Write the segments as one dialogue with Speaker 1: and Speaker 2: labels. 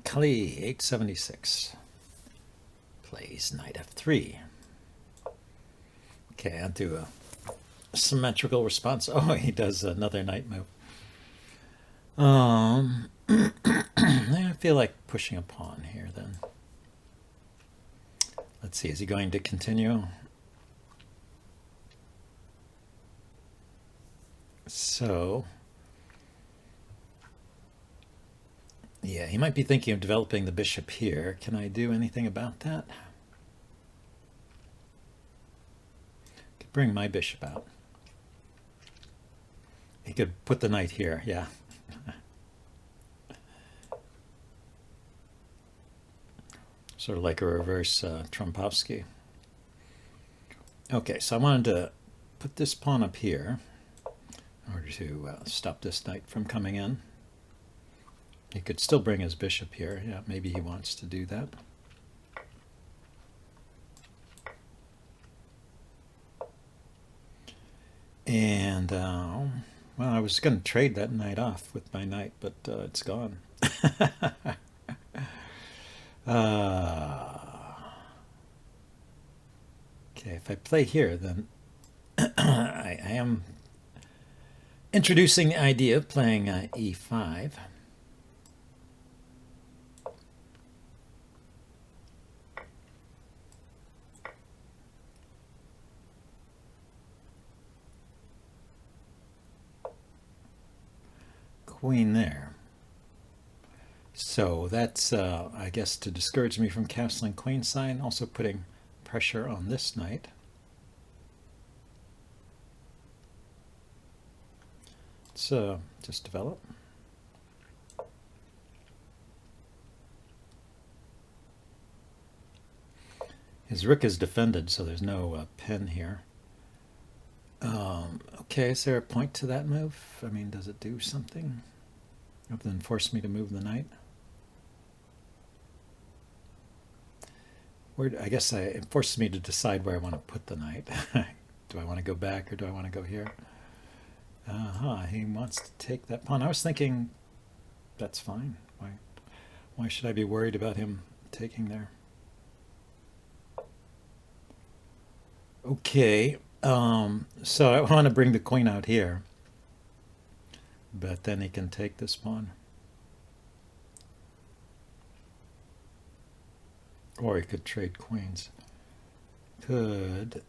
Speaker 1: Kali 876 plays knight f3. Okay, I'll do a symmetrical response. Oh, he does another knight move. I feel like pushing a pawn here then. Let's see, is he going to continue? So, yeah, he might be thinking of developing the bishop here. Can I do anything about that? Could bring my bishop out. He could put the knight here, yeah. Sort of like a reverse Trompowsky. Okay, so I wanted to put this pawn up here in order to stop this knight from coming in. He could still bring his bishop here. Yeah, maybe he wants to do that. And, well, I was going to trade that knight off with my knight, but it's gone. Okay, if I play here, then I am introducing the idea of playing e5. Queen there. So that's, I guess, to discourage me from castling queenside, also putting pressure on this knight. Let's just develop. His rook is defended, so there's no pin here. Okay, is there a point to that move? I mean, does it do something other than force me to move the knight? I guess it forces me to decide where I want to put the knight. Do I want to go back or do I want to go here? He wants to take that pawn. I was thinking that's fine. Why should I be worried about him taking there? Okay, so I want to bring the queen out here, but then he can take this pawn. Or he could trade queens. Could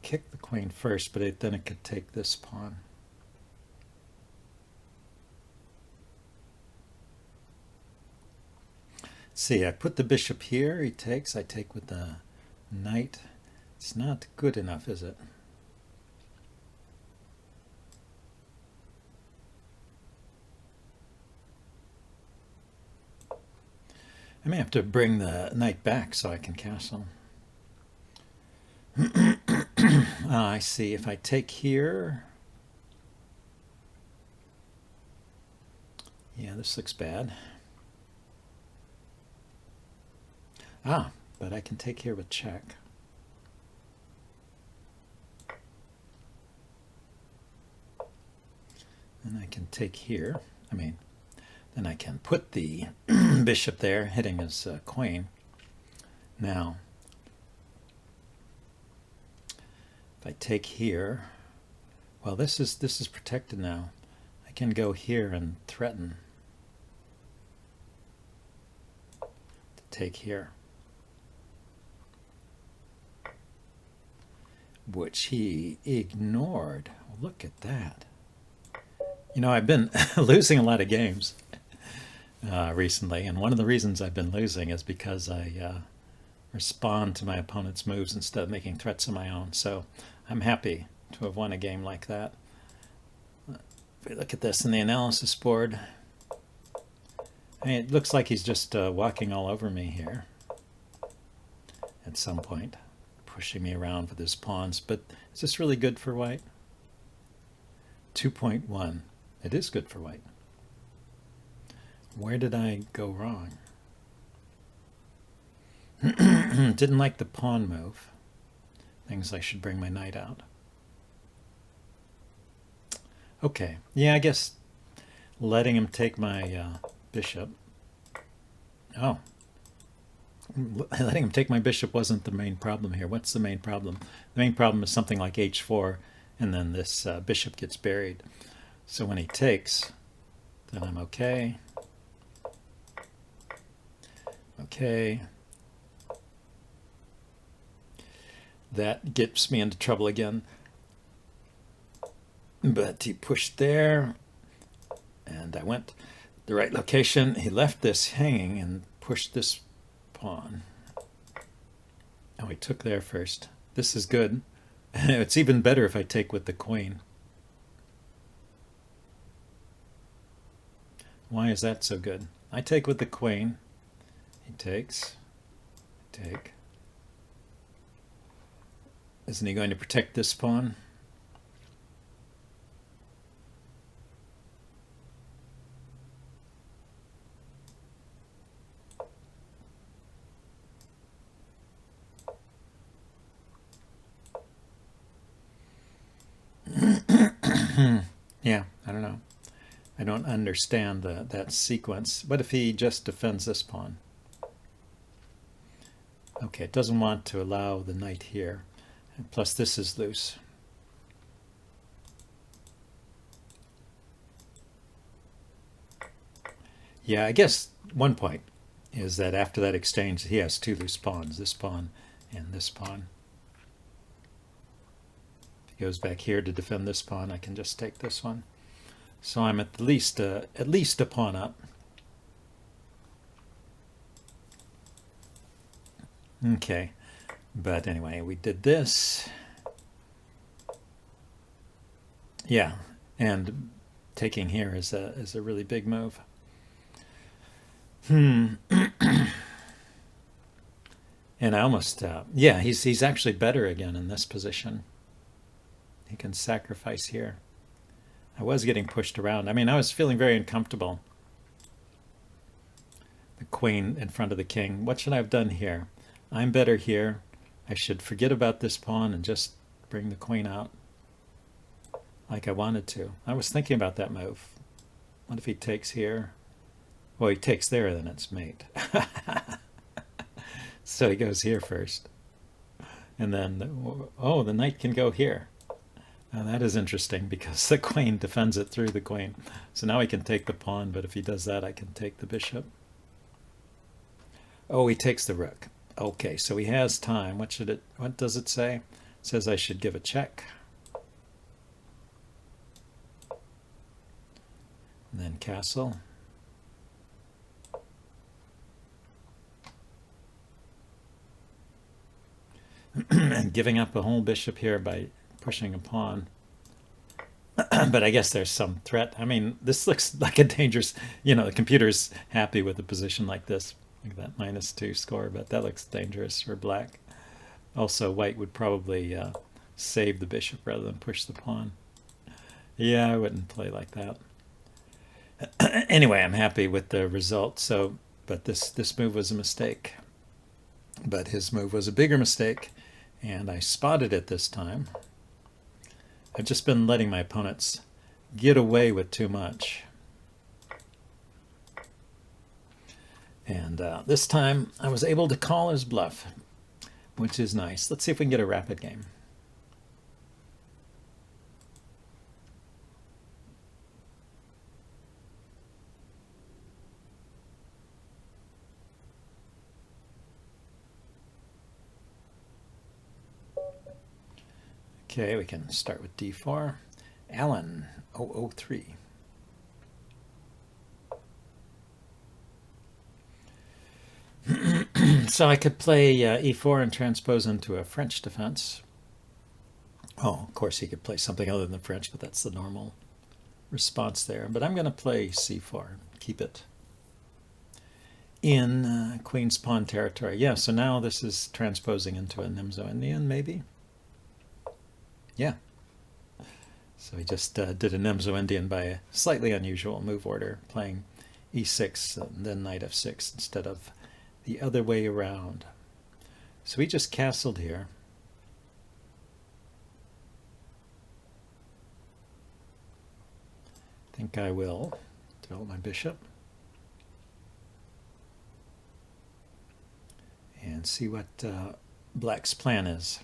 Speaker 1: kick the queen first, but then it could take this pawn. See, I put the bishop here, he takes, I take with the knight. It's not good enough, is it? I may have to bring the knight back so I can castle. I see, if I take here, yeah, this looks bad. But I can take here with check. And I can take here. Then I can put the bishop there, hitting his queen. Now, if I take here, well, this is protected now. I can go here and threaten to take here, which he ignored. Look at that. You know, I've been losing a lot of games recently, and one of the reasons I've been losing is because I respond to my opponent's moves instead of making threats of my own. So I'm happy to have won a game like that. If we look at this in the analysis board, I mean, it looks like he's just walking all over me here at some point, pushing me around with his pawns. But is this really good for white? 2.1. It is good for white. Where did I go wrong? Didn't like the pawn move. Thinks I should bring my knight out. Okay. Yeah, I guess letting him take my bishop Oh, letting him take my bishop wasn't the main problem here. What's the main problem? The main problem is something like h4, and then this bishop gets buried. So when he takes, then I'm okay. Okay. That gets me into trouble again. But he pushed there, and I went the right location. He left this hanging and pushed this pawn. Oh, he took there first. This is good. It's even better if I take with the queen. Why is that so good? I take with the queen. He takes. Take. Isn't he going to protect this pawn? Yeah, I don't know. I don't understand that sequence. What if he just defends this pawn? Okay, it doesn't want to allow the knight here. And plus this is loose. Yeah, I guess one point is that after that exchange, he has two loose pawns, this pawn and this pawn. If he goes back here to defend this pawn, I can just take this one. So I'm at least a pawn up. Okay, but anyway, we did this. Yeah, and taking here is a really big move. And I almost, yeah, he's actually better again in this position. He can sacrifice here. I was getting pushed around. I mean, I was feeling very uncomfortable. The queen in front of the king. What should I have done here? I'm better here. I should forget about this pawn and just bring the queen out like I wanted to. I was thinking about that move. What if he takes here? Well, he takes there, then it's mate. So he goes here first. And then, oh, the knight can go here. Now that is interesting because the queen defends it through the queen. So now he can take the pawn, but if he does that, I can take the bishop. Oh, he takes the rook. Okay, so he has time. What does it say? It says I should give a check. And then castle. And giving up a whole bishop here by pushing a pawn. But I guess there's some threat. I mean, this looks like a dangerous, the computer's happy with a position like this, like that -2 score, but that looks dangerous for black. Also, white would probably save the bishop rather than push the pawn. Yeah, I wouldn't play like that. Anyway, I'm happy with the result. So, but this move was a mistake. But his move was a bigger mistake, and I spotted it this time. I've just been letting my opponents get away with too much. And this time I was able to call his bluff, which is nice. Let's see if we can get a rapid game. Okay, we can start with d4. Alan, 003. So I could play e4 and transpose into a French defense. Oh, of course he could play something other than French, but that's the normal response there. But I'm going to play c4, keep it in queen's pawn territory. Yeah, so now this is transposing into a Nimzo-Indian, maybe? Yeah. So he just did a Nimzo-Indian by a slightly unusual move order, playing e6 and then knight f6 instead of the other way around. So he just castled here. I think I will develop my bishop. and see what Black's plan is.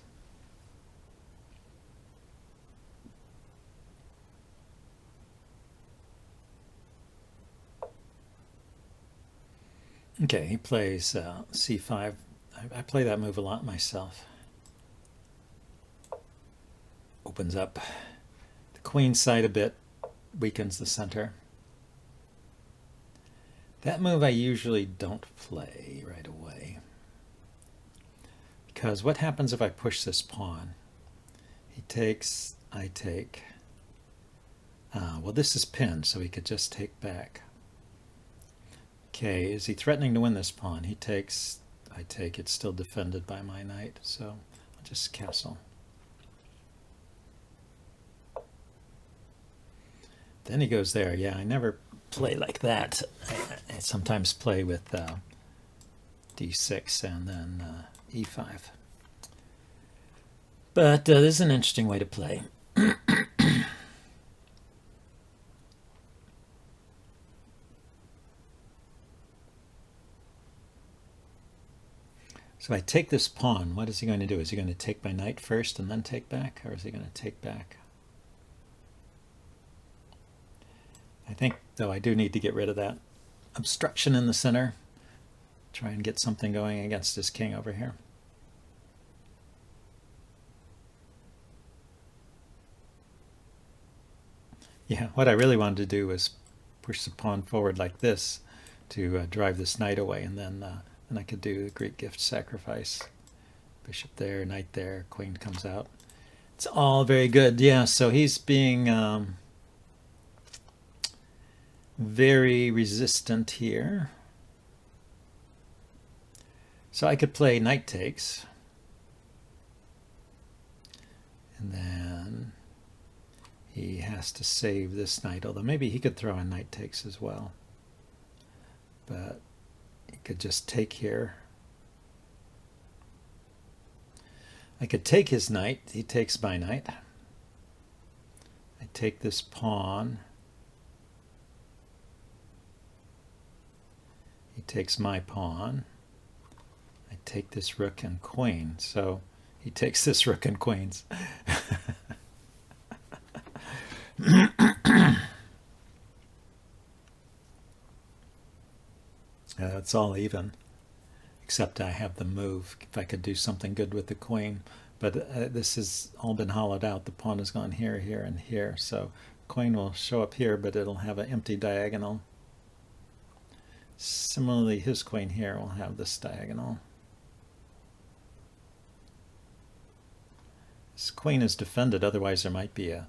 Speaker 1: Okay, he plays c5. I play that move a lot myself. Opens up the queen side a bit, weakens the center. That move I usually don't play right away. Because what happens if I push this pawn? He takes, I take. Well, this is pinned, so he could just take back. Okay, is he threatening to win this pawn? He takes, I take. It's still defended by my knight, so I'll just castle. Then he goes there. Yeah, I never play like that. I sometimes play with d6 and then e5. But this is an interesting way to play. So I take this pawn. What is he going to do? Is he going to take my knight first and then take back? Or is he going to take back? I think, though, I do need to get rid of that obstruction in the center. Try and get something going against this king over here. Yeah, what I really wanted to do was push the pawn forward like this to drive this knight away, and then I could do the Greek gift sacrifice. Bishop there, knight there, queen comes out. It's all very good. Yeah, so he's being very resistant here. So I could play knight takes. And then he has to save this knight, although maybe he could throw in knight takes as well. But he could just take here. I could take his knight. He takes my knight. I take this pawn. He takes my pawn. I take this rook and queen. So he takes this rook and queens. It's all even, except I have the move. If I could do something good with the queen. But this has all been hollowed out. The pawn has gone here, here, and here. So queen will show up here, but it'll have an empty diagonal. Similarly, his queen here will have this diagonal. This queen is defended, otherwise there might be a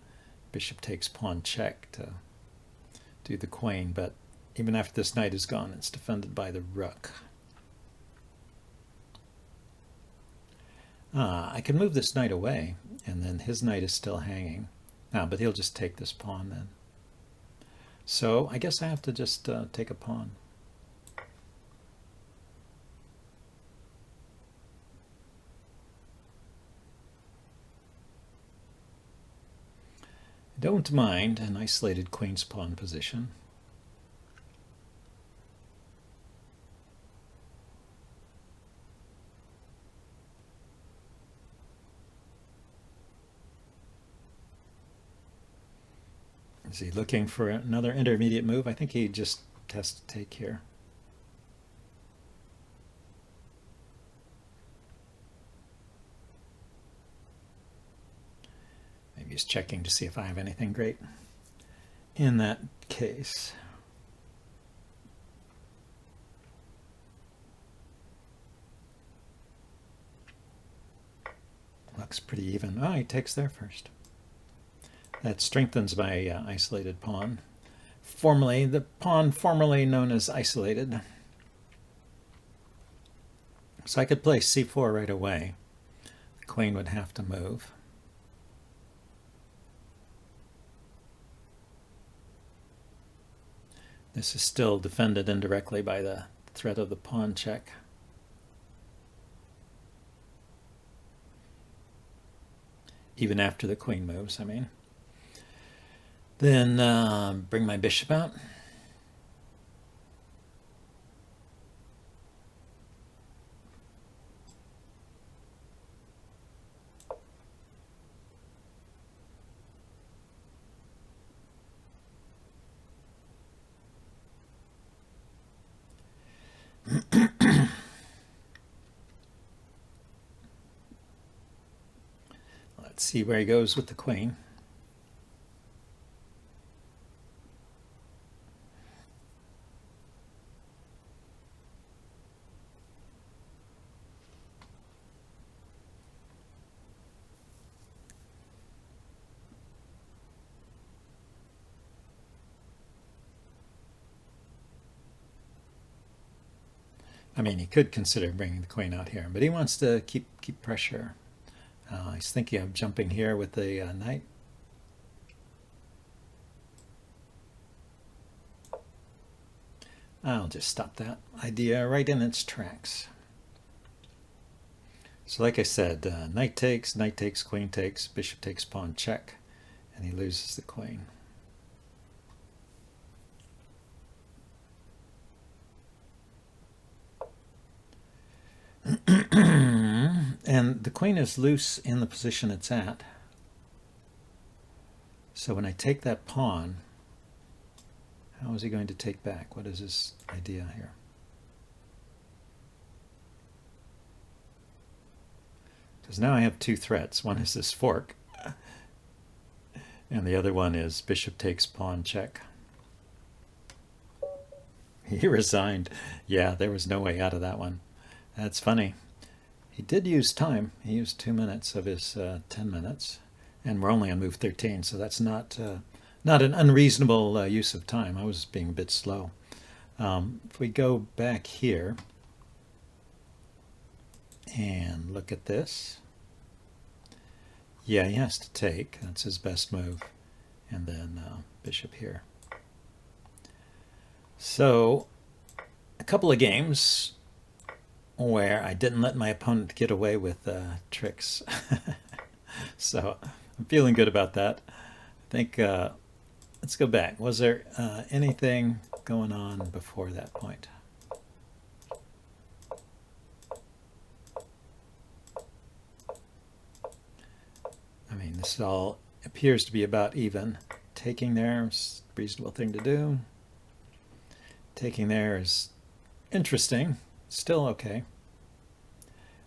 Speaker 1: bishop takes pawn check to do the queen, but even after this knight is gone, it's defended by the rook. I can move this knight away, and then his knight is still hanging. But he'll just take this pawn then. So I guess I have to just take a pawn. Don't mind an isolated queen's pawn position. Is he looking for another intermediate move? I think he just has to take here. Maybe he's checking to see if I have anything great in that case. Looks pretty even. Oh, he takes there first. That strengthens my isolated pawn. Formerly, the pawn formerly known as isolated. So I could play c4 right away. The queen would have to move. This is still defended indirectly by the threat of the pawn check. Even after the queen moves, I mean. Then bring my bishop out. Let's see where he goes with the queen. I mean, he could consider bringing the queen out here, but he wants to keep pressure. He's thinking of jumping here with the knight. I'll just stop that idea right in its tracks. So like I said, knight takes, queen takes, bishop takes, pawn check, and he loses the queen. And the queen is loose in the position it's at. So when I take that pawn, how is he going to take back? What is his idea here? Because now I have two threats. One is this fork, and the other one is bishop takes, pawn check. He resigned. Yeah, there was no way out of that one. That's funny. He did use time. He used 2 minutes of his 10 minutes, and we're only on move 13, so that's not an unreasonable use of time. I was being a bit slow. If we go back here and look at this, yeah, he has to take. That's his best move, and then bishop here. So a couple of games where I didn't let my opponent get away with tricks. So I'm feeling good about that. I think, let's go back. Was there anything going on before that point? I mean, this all appears to be about even. Taking there is a reasonable thing to do. Taking there is interesting. Still okay.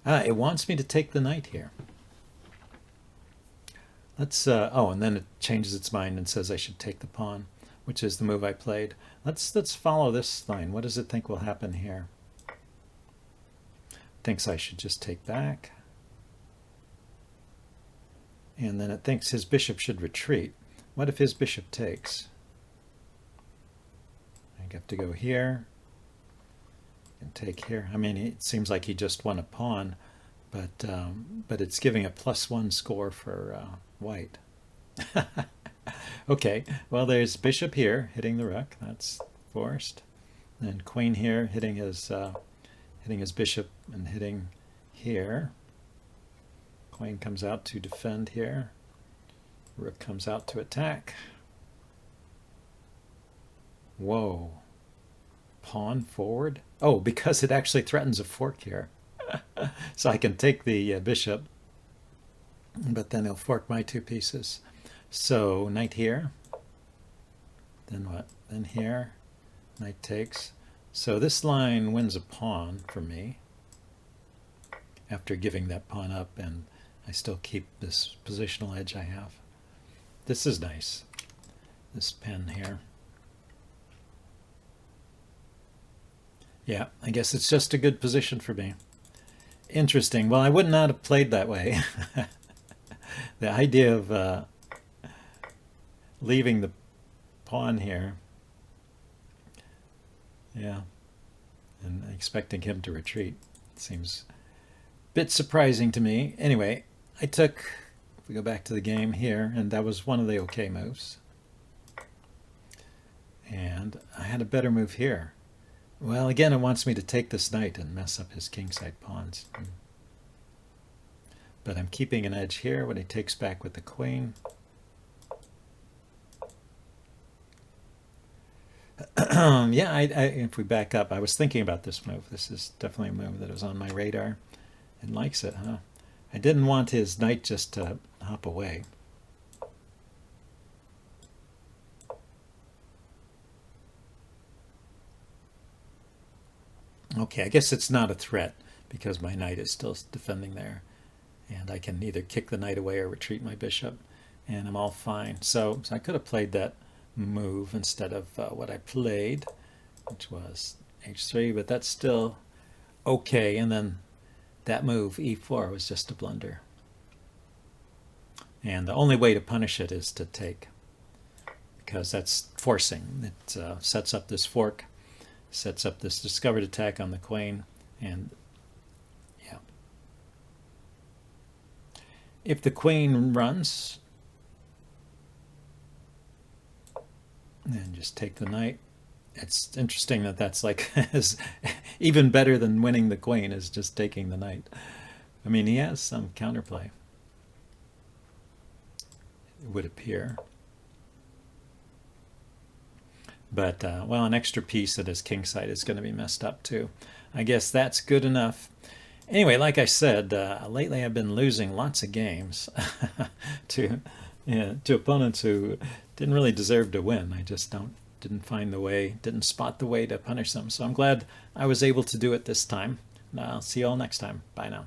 Speaker 1: It wants me to take the knight here. Let's, oh, and then it changes its mind and says I should take the pawn, which is the move I played. Let's follow this line. What does it think will happen here? Thinks I should just take back. And then it thinks his bishop should retreat. What if his bishop takes? I have to go here and take here. I mean, it seems like he just won a pawn, but it's giving a +1 score for white. Okay, well, there's bishop here hitting the rook. That's forced. And queen here hitting his bishop and hitting here. Queen comes out to defend here. Rook comes out to attack. Whoa. Pawn forward? Oh, because it actually threatens a fork here. So I can take the bishop, but then he'll fork my two pieces. So knight here. Then what? Then here. Knight takes. So this line wins a pawn for me after giving that pawn up, and I still keep this positional edge I have. This is nice, this pen here. Yeah, I guess it's just a good position for me. Interesting. Well, I would not have played that way. The idea of leaving the pawn here, yeah, and expecting him to retreat seems a bit surprising to me. Anyway, I took, if we go back to the game here, and that was one of the okay moves. And I had a better move here. Well, again, it wants me to take this knight and mess up his kingside pawns. But I'm keeping an edge here when he takes back with the queen. Yeah, if we back up, I was thinking about this move. This is definitely a move that was on my radar and likes it, huh? I didn't want his knight just to hop away. Okay, I guess it's not a threat because my knight is still defending there. and I can either kick the knight away or retreat my bishop, and I'm all fine. So I could have played that move instead of what I played, which was h3, but that's still okay. And then that move, e4, was just a blunder. And the only way to punish it is to take, because that's forcing. It sets up this fork, sets up this discovered attack on the queen, and yeah. If the queen runs, then just take the knight. It's interesting that that's like even better than winning the queen is just taking the knight. I mean, he has some counterplay, it would appear. But, well, an extra piece at his king side is going to be messed up too. I guess that's good enough. Anyway, like I said, lately I've been losing lots of games to opponents who didn't really deserve to win. I just didn't find the way, didn't spot the way to punish them. So I'm glad I was able to do it this time. And I'll see you all next time. Bye now.